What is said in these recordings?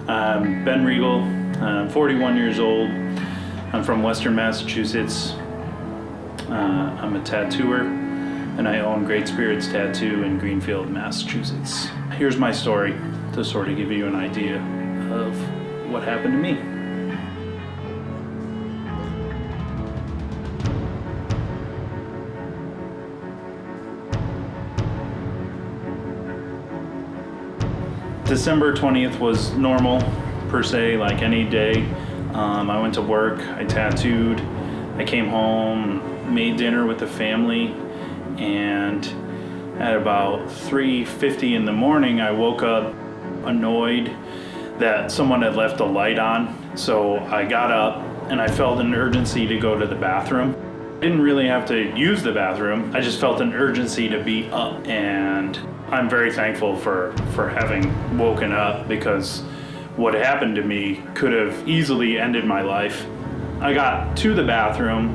I'm Ben Reigle. I'm 41 years old. I'm from Western Massachusetts. I'm a tattooer, and I own Great Spirits Tattoo in Greenfield, Massachusetts. Here's my story to sort of give you an idea of what happened to me. December 20th was normal, per se, like any day. I went to work, I tattooed, I came home, made dinner with the family, and at about 3:50 in the morning, I woke up annoyed that someone had left the light on. So I got up and I felt an urgency to go to the bathroom. I didn't really have to use the bathroom. I just felt an urgency to be up, and I'm very thankful for having woken up, because what happened to me could have easily ended my life. I got to the bathroom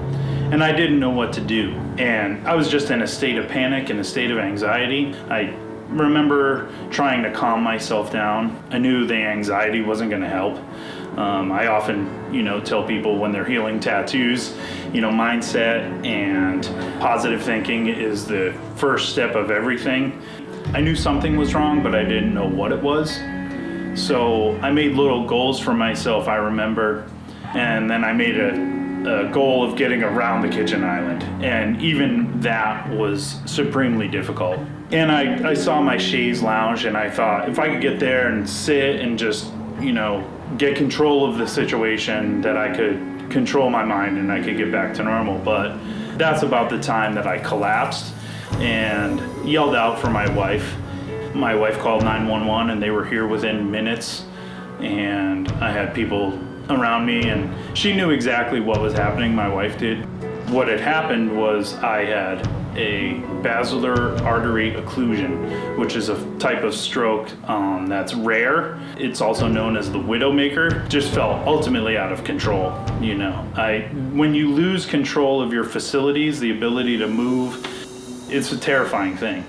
and I didn't know what to do. And I was just in a state of panic and a state of anxiety. I remember trying to calm myself down. I knew the anxiety wasn't going to help. I often, tell people when they're healing tattoos, mindset and positive thinking is the first step of everything. I knew something was wrong, but I didn't know what it was. So I made little goals for myself, I remember, and then I made a goal of getting around the kitchen island, and even that was supremely difficult. And I saw my chaise lounge, and I thought if I could get there and sit and just, get control of the situation, that I could control my mind and I could get back to normal. But that's about the time that I collapsed and yelled out for my wife. My wife called 911 and they were here within minutes, and I had people around me, and she knew exactly what was happening. My wife did. What had happened was I had a basilar artery occlusion, which is a type of stroke that's rare. It's also known as the widowmaker. Just felt ultimately out of control. When you lose control of your facilities, the ability to move, it's a terrifying thing.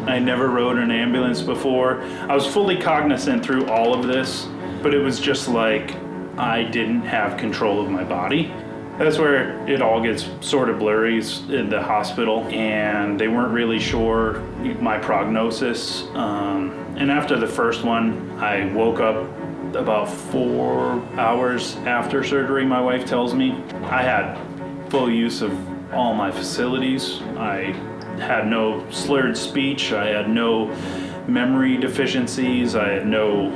I never rode an ambulance before. I was fully cognizant through all of this, but it was just like I didn't have control of my body. That's where it all gets sort of blurry in the hospital, and they weren't really sure my prognosis. And after the first one, I woke up about 4 hours after surgery, my wife tells me. I had full use of all my facilities. I had no slurred speech. I had no memory deficiencies. I had no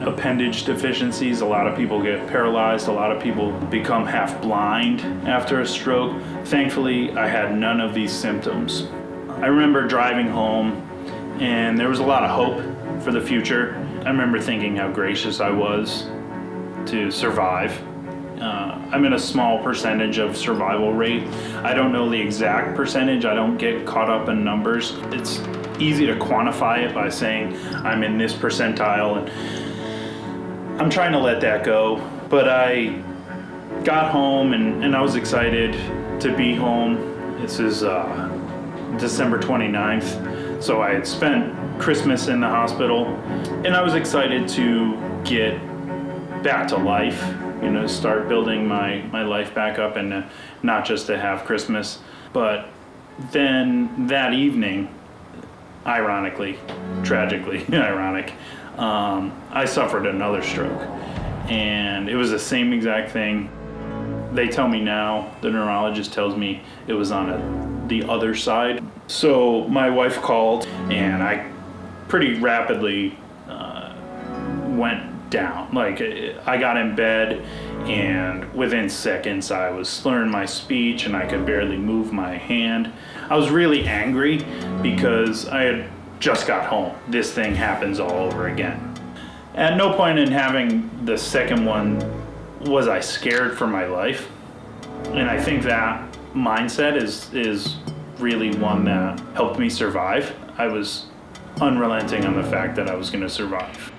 appendage deficiencies. A lot of people get paralyzed. A lot of people become half blind after a stroke. Thankfully, I had none of these symptoms. I remember driving home, and there was a lot of hope for the future. I remember thinking how gracious I was to survive. I'm in a small percentage of survival rate. I don't know the exact percentage. I don't get caught up in numbers. It's easy to quantify it by saying I'm in this percentile, and I'm trying to let that go. But I got home and I was excited to be home. This is December 29th. So I had spent Christmas in the hospital, and I was excited to get back to life, start building my life back up, and not just to have Christmas. But then that evening, ironically, tragically ironic, I suffered another stroke, and it was the same exact thing. They tell me now, the neurologist tells me it was on the other side. So my wife called, and I pretty rapidly went down. Like, I got in bed, and within seconds I was slurring my speech and I could barely move my hand. I was really angry because I had just got home. This thing happens all over again. At no point in having the second one was I scared for my life. And I think that mindset is really one that helped me survive. I was unrelenting on the fact that I was going to survive.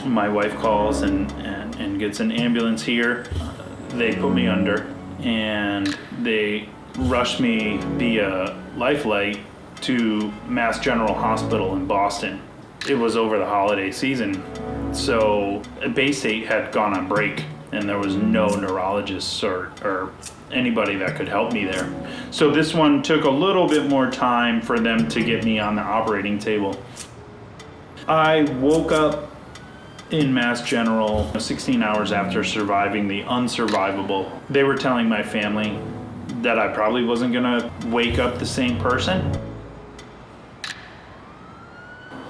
My wife calls and gets an ambulance here. They put me under, and they rushed me via life flight to Mass General Hospital in Boston. It was over the holiday season, so Baystate had gone on break and there was no neurologists or anybody that could help me there. So this one took a little bit more time for them to get me on the operating table. I woke up in Mass General 16 hours after surviving the unsurvivable. They were telling my family that I probably wasn't gonna wake up the same person.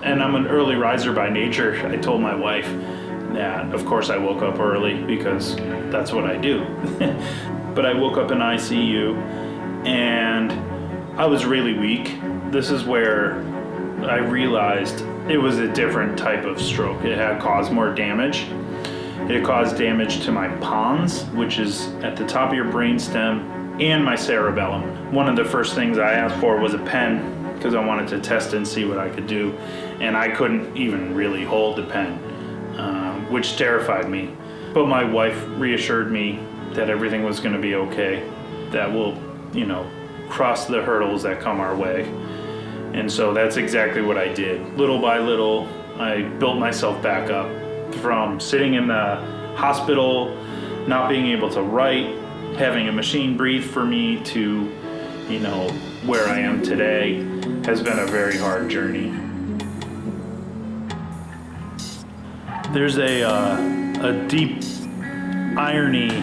And I'm an early riser by nature. I told my wife that, of course, I woke up early because that's what I do. But I woke up in ICU and I was really weak. This is where I realized it was a different type of stroke. It had caused more damage. It caused damage to my pons, which is at the top of your brainstem, and my cerebellum. One of the first things I asked for was a pen because I wanted to test and see what I could do. And I couldn't even really hold the pen, which terrified me. But my wife reassured me that everything was gonna be okay, that we'll, cross the hurdles that come our way. And so that's exactly what I did. Little by little, I built myself back up from sitting in the hospital, not being able to write, having a machine breathe for me to, where I am today has been a very hard journey. There's a deep irony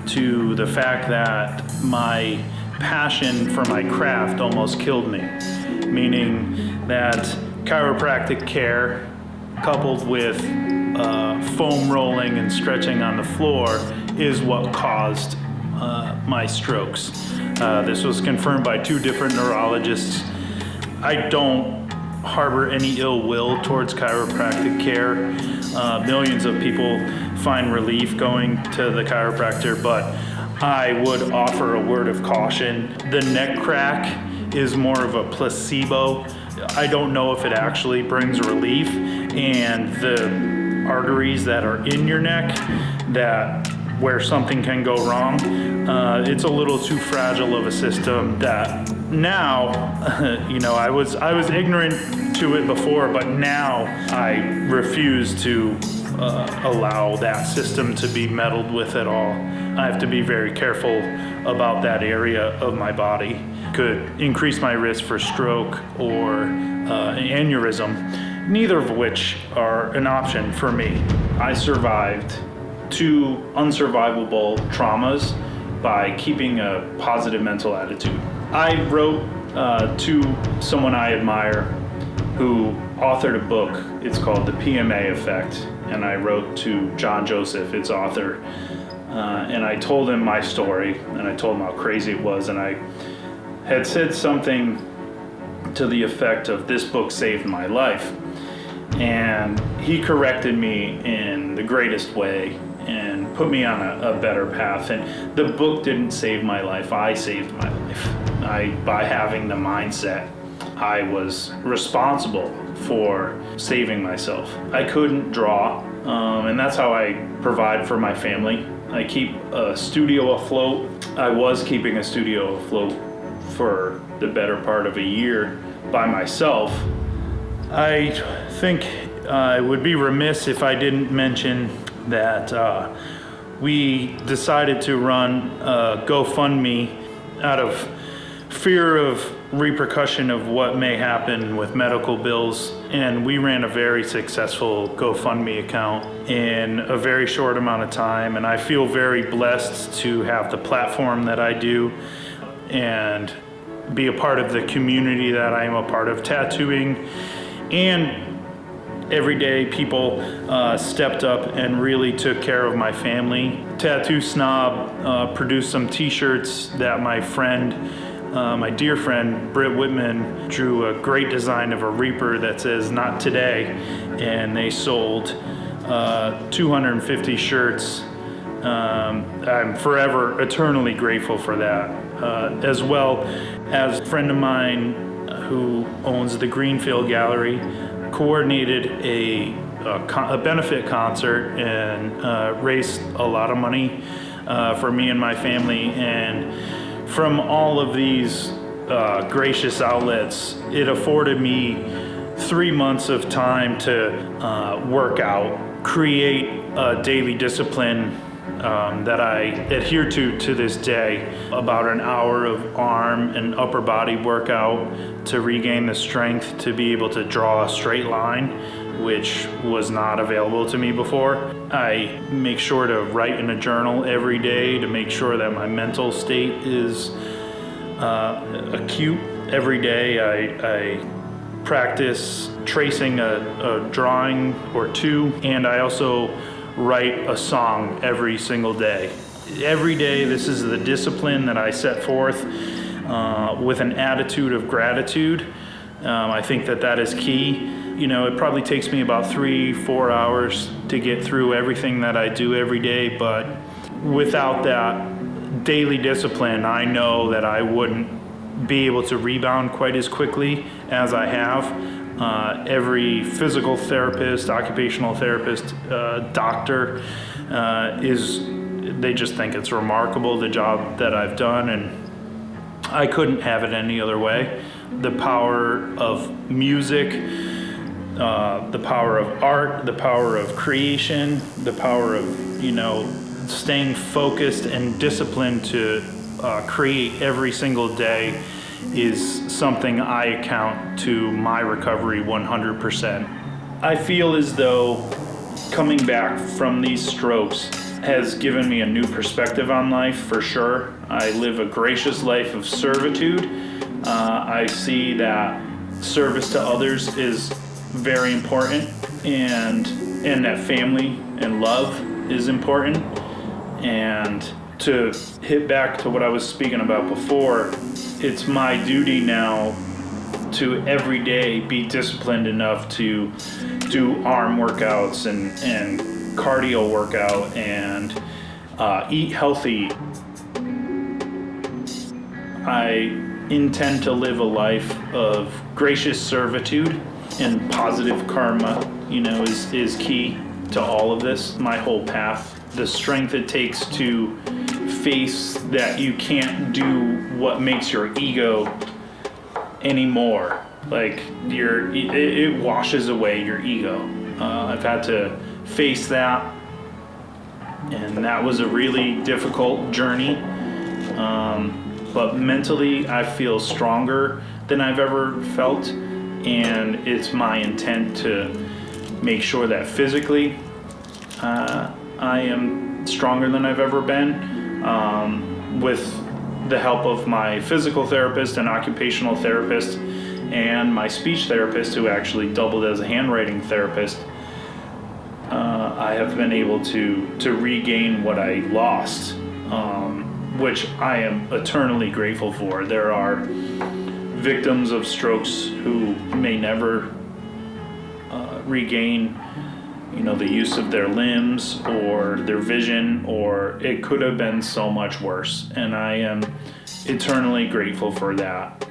to the fact that my passion for my craft almost killed me, meaning that chiropractic care coupled with foam rolling and stretching on the floor is what caused my strokes. This was confirmed by 2 different neurologists. I don't harbor any ill will towards chiropractic care. Millions of people find relief going to the chiropractor, but I would offer a word of caution. The neck crack is more of a placebo. I don't know if it actually brings relief, and the arteries that are in your neck that where something can go wrong, it's a little too fragile of a system that now, I was ignorant to it before, but now I refuse to allow that system to be meddled with at all. I have to be very careful about that area of my body. Could increase my risk for stroke or aneurysm, neither of which are an option for me. I survived 2 unsurvivable traumas by keeping a positive mental attitude. I wrote to someone I admire who authored a book. It's called The PMA Effect, and I wrote to John Joseph, its author, and I told him my story, and I told him how crazy it was, and I had said something to the effect of, "This book saved my life." And he corrected me in the greatest way and put me on a better path. And the book didn't save my life, I saved my life. By having the mindset, I was responsible for saving myself. I couldn't draw, and that's how I provide for my family. I keep a studio afloat. I was keeping a studio afloat for the better part of a year by myself. I think I would be remiss if I didn't mention that we decided to run a GoFundMe out of fear of repercussion of what may happen with medical bills, and we ran a very successful GoFundMe account in a very short amount of time, and I feel very blessed to have the platform that I do and be a part of the community that I am a part of tattooing. And every day people stepped up and really took care of my family. Tattoo Snob produced some t-shirts that my friend, my dear friend Britt Whitman, drew a great design of a Reaper that says "Not Today," and they sold 250 shirts. I'm forever eternally grateful for that, as well as a friend of mine who owns the Greenfield Gallery coordinated a benefit concert and raised a lot of money for me and my family. And from all of these gracious outlets. It afforded me 3 months of time to work out, create a daily discipline that I adhere to this day, about an hour of arm and upper body workout to regain the strength to be able to draw a straight line, which was not available to me before. I make sure to write in a journal every day to make sure that my mental state is acute. Every day I practice tracing a drawing or two, and I also write a song every single day. Every day, this is the discipline that I set forth with an attitude of gratitude. I think that is key. You know, it probably takes me about 3-4 hours to get through everything that I do every day, but without that daily discipline, I know that I wouldn't be able to rebound quite as quickly as I have. Every physical therapist, occupational therapist, doctor they just think it's remarkable, the job that I've done, and I couldn't have it any other way. The power of music, the power of art, the power of creation, the power of, staying focused and disciplined to create every single day is something I account to my recovery 100%. I feel as though coming back from these strokes has given me a new perspective on life, for sure. I live a gracious life of servitude. I see that service to others is very important, and that family and love is important. And to hit back to what I was speaking about before, it's my duty now to every day be disciplined enough to do arm workouts and cardio workout and eat healthy. I intend to live a life of gracious servitude, and positive karma, is key to all of this. My whole path, the strength it takes to face that you can't do what makes your ego anymore. Like it washes away your ego. I've had to face that, and that was a really difficult journey. But mentally, I feel stronger than I've ever felt, and it's my intent to make sure that physically I am stronger than I've ever been. With the help of my physical therapist and occupational therapist and my speech therapist, who actually doubled as a handwriting therapist, I have been able to regain what I lost, which I am eternally grateful for. There are victims of strokes who may never regain the use of their limbs or their vision, or it could have been so much worse. And I am eternally grateful for that.